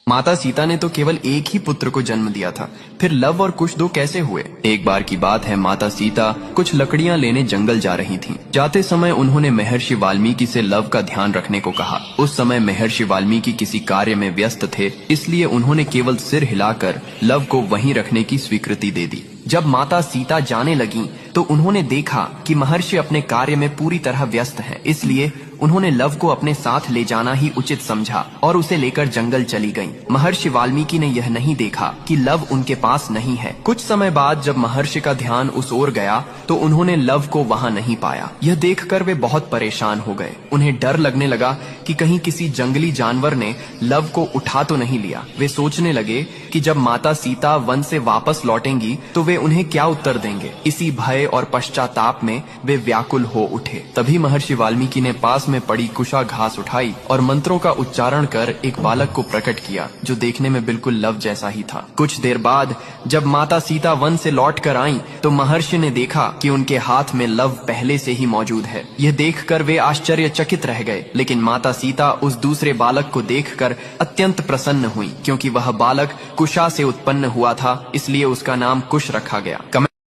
माता सीता ने तो केवल एक ही पुत्र को जन्म दिया था, फिर लव और कुश दो कैसे हुए? एक बार की बात है, माता सीता कुछ लकड़ियां लेने जंगल जा रही थीं। जाते समय उन्होंने महर्षि वाल्मीकि से लव का ध्यान रखने को कहा। उस समय महर्षि वाल्मीकि किसी कार्य में व्यस्त थे, इसलिए उन्होंने केवल सिर हिलाकर लव को वहीं रखने की स्वीकृति दे दी। जब माता सीता जाने लगी तो उन्होंने देखा कि महर्षि अपने कार्य में पूरी तरह व्यस्त हैं, इसलिए उन्होंने लव को अपने साथ ले जाना ही उचित समझा और उसे लेकर जंगल चली गईं। महर्षि वाल्मीकि ने यह नहीं देखा कि लव उनके पास नहीं है। कुछ समय बाद जब महर्षि का ध्यान उस ओर गया तो उन्होंने लव को वहां नहीं पाया। यह देखकर वे बहुत परेशान हो गए। उन्हें डर लगने लगा कि कहीं किसी जंगली जानवर ने लव को उठा तो नहीं लिया। वे सोचने लगे कि जब माता सीता वन से वापस लौटेंगी तो वे उन्हें क्या उत्तर देंगे। इसी भय और पश्चाताप में वे व्याकुल हो उठे। तभी महर्षि वाल्मीकि ने पास में पड़ी कुशा घास उठाई और मंत्रों का उच्चारण कर एक बालक को प्रकट किया, जो देखने में बिल्कुल लव जैसा ही था। कुछ देर बाद जब माता सीता वन से लौट कर आईं, तो महर्षि ने देखा कि उनके हाथ में लव पहले से ही मौजूद है। यह देखकर वे आश्चर्यचकित रह गए, लेकिन माता सीता उस दूसरे बालक को देखकर अत्यंत प्रसन्न हुई, क्योंकि वह बालक कुशा से उत्पन्न हुआ था, इसलिए उसका नाम कुश रखा गया।